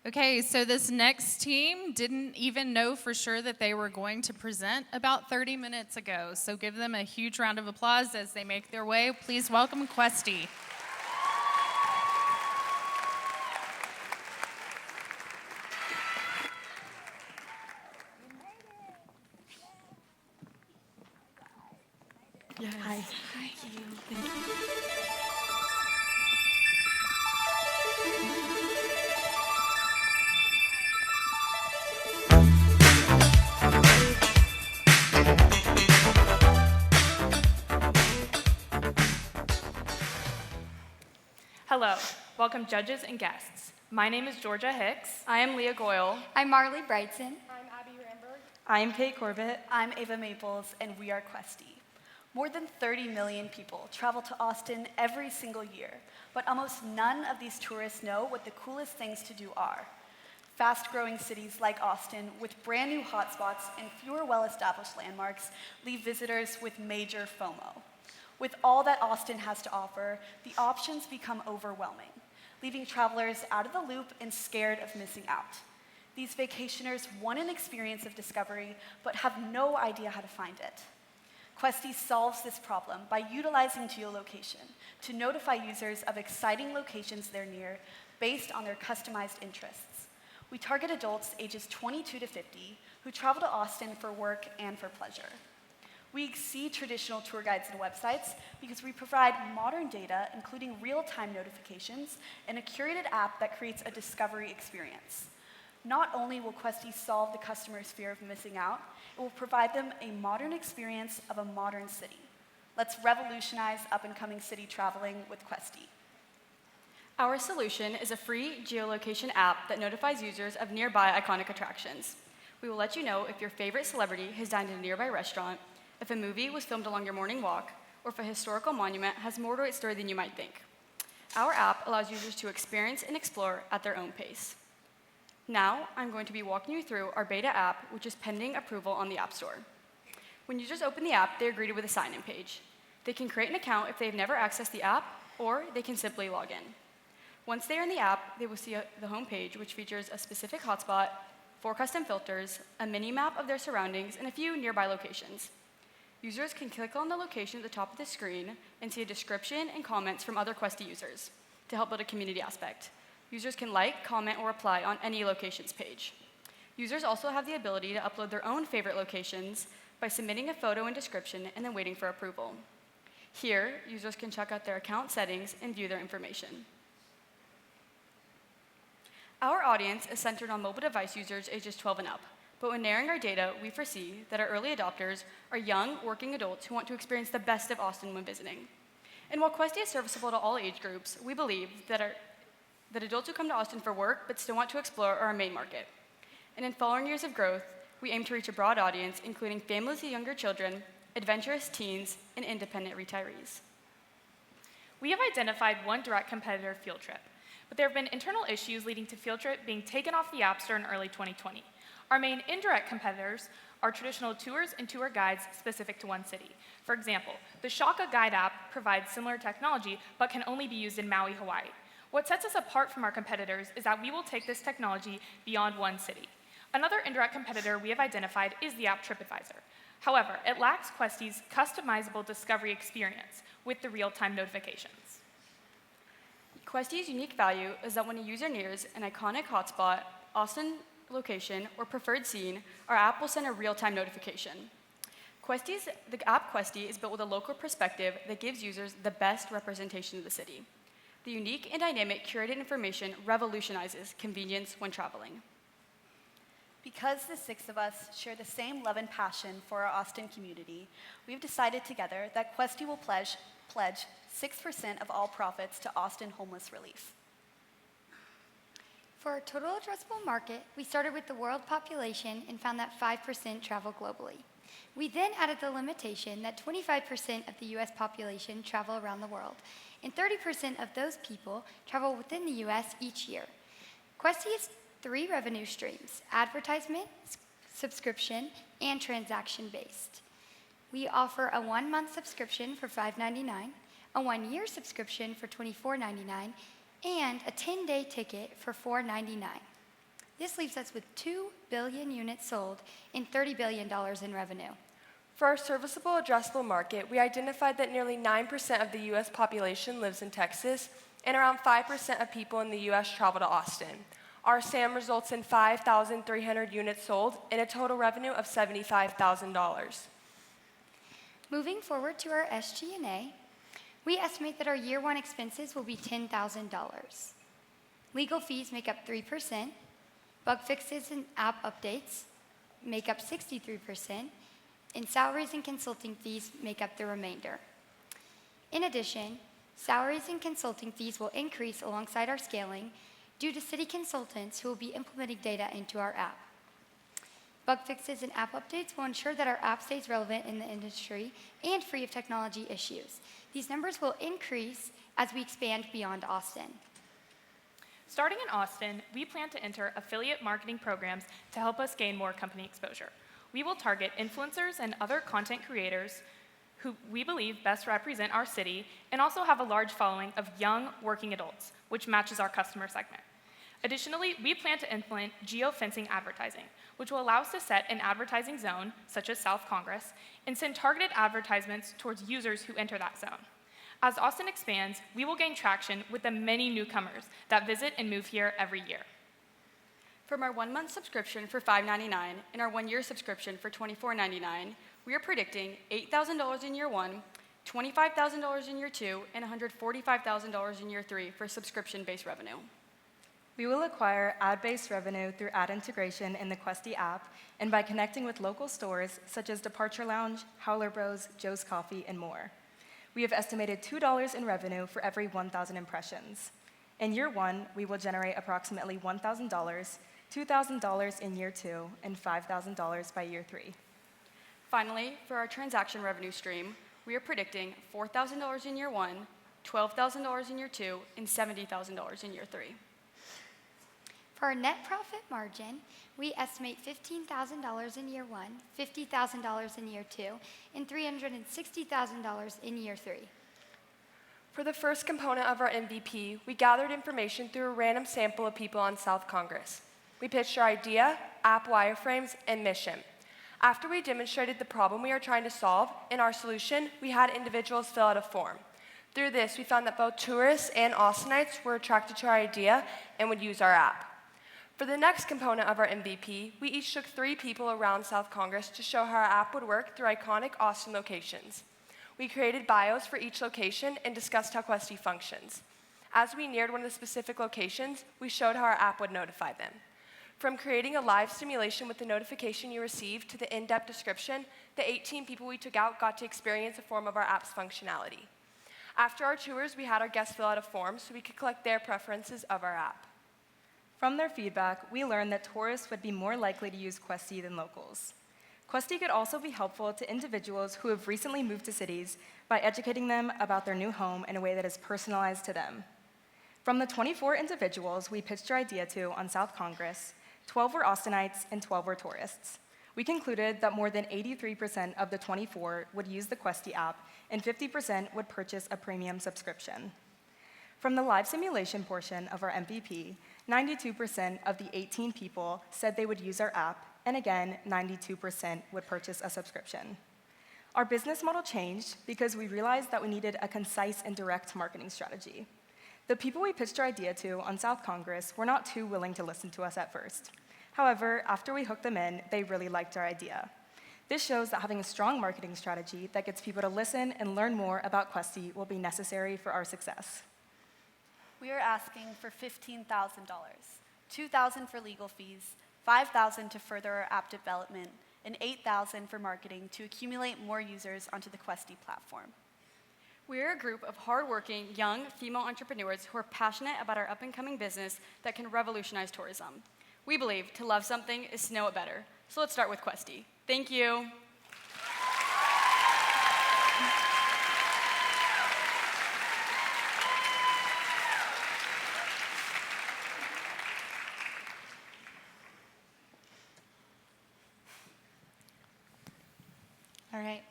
Okay, so this next team didn't even know for sure that they were going to present about 30 minutes ago. So give them a huge round of applause as they make their way. Please welcome Questy. Yes. Hi. Thank you. Thank you. Hello, welcome judges and guests. My name is Georgia Hicks. I am Leah Goyle. I'm Marley Brightson. I'm Abby Ramberg. I am Kate Corbett. I'm Ava Maples, and we are Questy. More than 30 million people travel to Austin every single year, but almost none of these tourists know what the coolest things to do are. Fast-growing cities like Austin, with brand new hotspots and fewer well-established landmarks, leave visitors with major FOMO. With all that Austin has to offer, the options become overwhelming, leaving travelers out of the loop and scared of missing out. These vacationers want an experience of discovery, but have no idea how to find it. Questy solves this problem by utilizing geolocation to notify users of exciting locations they're near based on their customized interests. We target adults ages 22 to 50 who travel to Austin for work and for pleasure. We exceed traditional tour guides and websites because we provide modern data, including real-time notifications, and a curated app that creates a discovery experience. Not only will Questy solve the customer's fear of missing out, it will provide them a modern experience of a modern city. Let's revolutionize up-and-coming city traveling with Questy. Our solution is a free geolocation app that notifies users of nearby iconic attractions. We will let you know if your favorite celebrity has dined at a nearby restaurant, if a movie was filmed along your morning walk, or if a historical monument has more to its story than you might think. Our app allows users to experience and explore at their own pace. Now, I'm going to be walking you through our beta app, which is pending approval on the App Store. When users open the app, they are greeted with a sign-in page. They can create an account if they've never accessed the app, or they can simply log in. Once they are in the app, they will see the home page, which features a specific hotspot, 4 custom filters, a mini-map of their surroundings, and a few nearby locations. Users can click on the location at the top of the screen and see a description and comments from other Questy users to help build a community aspect. Users can like, comment, or reply on any locations page. Users also have the ability to upload their own favorite locations by submitting a photo and description and then waiting for approval. Here, users can check out their account settings and view their information. Our audience is centered on mobile device users ages 12 and up, but when narrowing our data, we foresee that our early adopters are young, working adults who want to experience the best of Austin when visiting. And while Questy is serviceable to all age groups, we believe that adults who come to Austin for work but still want to explore are our main market. And in following years of growth, we aim to reach a broad audience, including families with younger children, adventurous teens, and independent retirees. We have identified one direct competitor, Field Trip, but there have been internal issues leading to Field Trip being taken off the App Store in early 2020. Our main indirect competitors are traditional tours and tour guides specific to one city. For example, the Shaka Guide app provides similar technology but can only be used in Maui, Hawaii. What sets us apart from our competitors is that we will take this technology beyond one city. Another indirect competitor we have identified is the app TripAdvisor. However, it lacks Questy's customizable discovery experience with the real-time notifications. Questy's unique value is that when a user nears an iconic hotspot, Austin location, or preferred scene, our app will send a real-time notification. The app Questy is built with a local perspective that gives users the best representation of the city. The unique and dynamic curated information revolutionizes convenience when traveling. Because the 6 of us share the same love and passion for our Austin community, we've decided together that Questy will pledge 6% of all profits to Austin Homeless Relief. For our total addressable market, we started with the world population and found that 5% travel globally. We then added the limitation that 25% of the US population travel around the world, and 30% of those people travel within the US each year. Questy has 3 revenue streams: advertisement, subscription, and transaction-based. We offer a 1-month subscription for $5.99, a 1-year subscription for $24.99, and a 10-day ticket for $4.99. This leaves us with 2 billion units sold and $30 billion in revenue. For our serviceable addressable market, we identified that nearly 9% of the U.S. population lives in Texas, and around 5% of people in the U.S. travel to Austin. Our SAM results in 5,300 units sold and a total revenue of $75,000. Moving forward to our SG&A, we estimate that our year one expenses will be $10,000. Legal fees make up 3%, bug fixes and app updates make up 63%, and salaries and consulting fees make up the remainder. In addition, salaries and consulting fees will increase alongside our scaling due to city consultants who will be implementing data into our app. Bug fixes and app updates will ensure that our app stays relevant in the industry and free of technology issues. These numbers will increase as we expand beyond Austin. Starting in Austin, we plan to enter affiliate marketing programs to help us gain more company exposure. We will target influencers and other content creators who we believe best represent our city and also have a large following of young working adults, which matches our customer segment. Additionally, we plan to implement geofencing advertising, which will allow us to set an advertising zone, such as South Congress, and send targeted advertisements towards users who enter that zone. As Austin expands, we will gain traction with the many newcomers that visit and move here every year. From our 1-month subscription for $5.99 and our 1-year subscription for $24.99, we are predicting $8,000 in year 1, $25,000 in year 2, and $145,000 in year 3 for subscription-based revenue. We will acquire ad-based revenue through ad integration in the Questy app and by connecting with local stores such as Departure Lounge, Howler Bros, Joe's Coffee, and more. We have estimated $2 in revenue for every 1,000 impressions. In year 1, we will generate approximately $1,000, $2,000 in year 2, and $5,000 by year 3. Finally, for our transaction revenue stream, we are predicting $4,000 in year 1, $12,000 in year 2, and $70,000 in year 3. For our net profit margin, we estimate $15,000 in year 1, $50,000 in year 2, and $360,000 in year 3. For the first component of our MVP, we gathered information through a random sample of people on South Congress. We pitched our idea, app wireframes, and mission. After we demonstrated the problem we are trying to solve in our solution, we had individuals fill out a form. Through this, we found that both tourists and Austinites were attracted to our idea and would use our app. For the next component of our MVP, we each took 3 people around South Congress to show how our app would work through iconic Austin locations. We created bios for each location and discussed how Questy functions. As we neared one of the specific locations, we showed how our app would notify them. From creating a live simulation with the notification you received to the in-depth description, the 18 people we took out got to experience a form of our app's functionality. After our tours, we had our guests fill out a form so we could collect their preferences of our app. From their feedback, we learned that tourists would be more likely to use Questy than locals. Questy could also be helpful to individuals who have recently moved to cities by educating them about their new home in a way that is personalized to them. From the 24 individuals we pitched our idea to on South Congress, 12 were Austinites and 12 were tourists. We concluded that more than 83% of the 24 would use the Questy app and 50% would purchase a premium subscription. From the live simulation portion of our MVP, 92% of the 18 people said they would use our app, and again, 92% would purchase a subscription. Our business model changed because we realized that we needed a concise and direct marketing strategy. The people we pitched our idea to on South Congress were not too willing to listen to us at first. However, after we hooked them in, they really liked our idea. This shows that having a strong marketing strategy that gets people to listen and learn more about Questy will be necessary for our success. We are asking for $15,000, $2,000 for legal fees, $5,000 to further our app development, and $8,000 for marketing to accumulate more users onto the Questy platform. We are a group of hardworking, young female entrepreneurs who are passionate about our up-and-coming business that can revolutionize tourism. We believe to love something is to know it better. So let's start with Questy. Thank you. All right.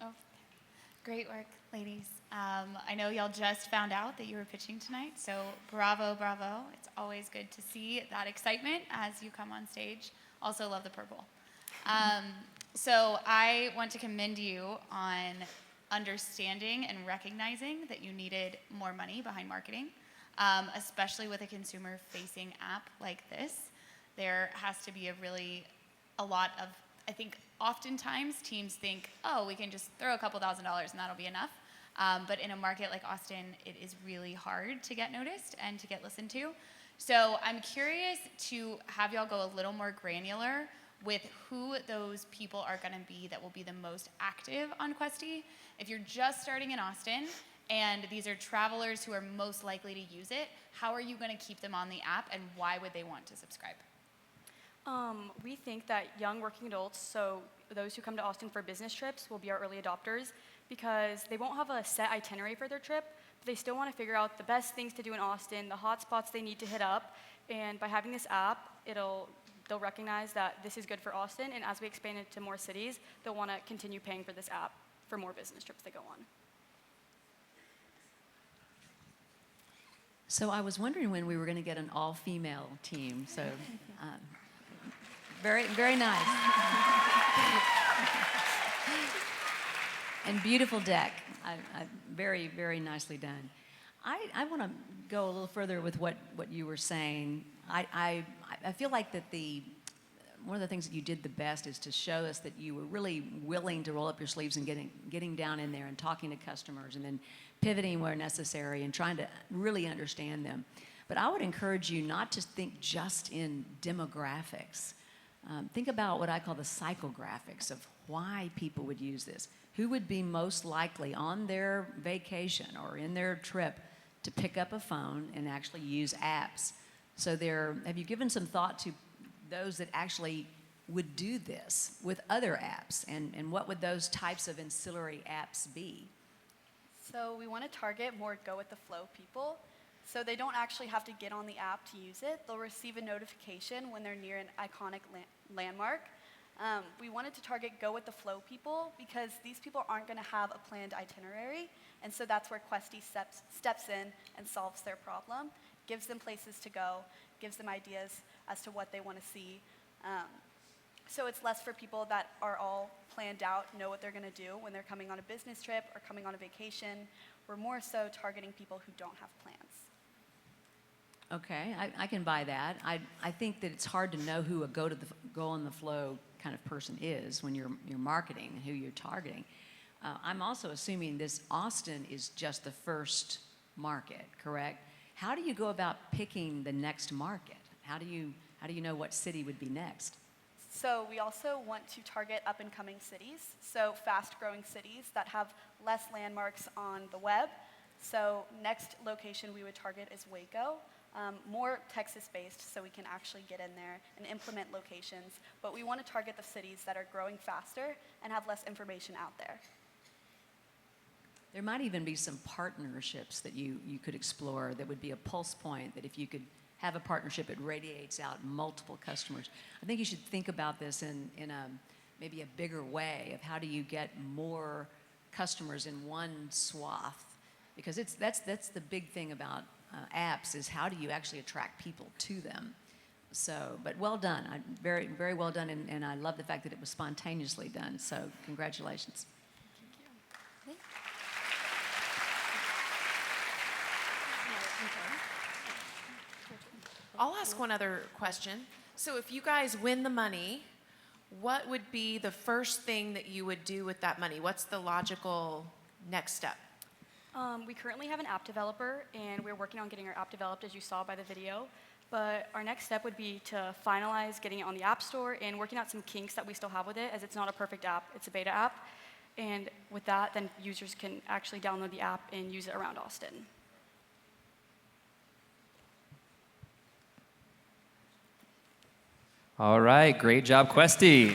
Oh. Great work, ladies. I know y'all just found out that you were pitching tonight, so bravo, bravo. It's always good to see that excitement as you come on stage. Also love the purple. So I want to commend you on understanding and recognizing that you needed more money behind marketing, especially with a consumer-facing app like this. There has to be a lot of, I think oftentimes teams think, oh, we can just throw a couple $1,000s and that'll be enough. But in a market like Austin, it is really hard to get noticed and to get listened to. So I'm curious to have y'all go a little more granular with who those people are going to be that will be the most active on Questy. If you're just starting in Austin and these are travelers who are most likely to use it, how are you going to keep them on the app and why would they want to subscribe? We think that young working adults, so those who come to Austin for business trips, will be our early adopters because they won't have a set itinerary for their trip, but they still want to figure out the best things to do in Austin, the hot spots they need to hit up, and by having this app, they'll recognize that this is good for Austin, and as we expand it to more cities, they'll want to continue paying for this app for more business trips they go on. So I was wondering when we were going to get an all-female team, so very, very nice. And beautiful deck. Very, very nicely done. I want to go a little further with what you were saying. I feel like that one of the things that you did the best is to show us that you were really willing to roll up your sleeves and getting down in there and talking to customers and then pivoting where necessary and trying to really understand them. But I would encourage you not to think just in demographics. Think about what I call the psychographics of why people would use this. Who would be most likely on their vacation or in their trip to pick up a phone and actually use apps? So have you given some thought to those that actually would do this with other apps? And what would those types of ancillary apps be? So we want to target more go-with-the-flow people. So they don't actually have to get on the app to use it. They'll receive a notification when they're near an iconic landmark. We wanted to target go-with-the-flow people because these people aren't going to have a planned itinerary. And so that's where Questy steps in and solves their problem, gives them places to go, gives them ideas as to what they want to see. So it's less for people that are all planned out, know what they're going to do when they're coming on a business trip or coming on a vacation. We're more so targeting people who don't have plans. Okay, I can buy that. I think that it's hard to know who a go on the flow kind of person is when you're marketing, who you're targeting. I'm also assuming this Austin is just the first market, correct? How do you go about picking the next market? How do you know what city would be next? So we also want to target up-and-coming cities, so fast-growing cities that have less landmarks on the web. So next location we would target is Waco. More Texas-based, so we can actually get in there and implement locations. But we want to target the cities that are growing faster and have less information out there. There might even be some partnerships that you could explore that would be a pulse point, that if you could have a partnership, it radiates out multiple customers. I think you should think about this in maybe a bigger way of how do you get more customers in one swath, because that's the big thing about apps is how do you actually attract people to them. So, but well done, very, very well done, and I love the fact that it was spontaneously done, so congratulations. Thank you. I'll ask one other question. So if you guys win the money, what would be the first thing that you would do with that money? What's the logical next step? We currently have an app developer, and we're working on getting our app developed, as you saw by the video. But our next step would be to finalize getting it on the App Store and working out some kinks that we still have with it, as it's not a perfect app, it's a beta app. And with that, then users can actually download the app and use it around Austin. All right, great job, Questy.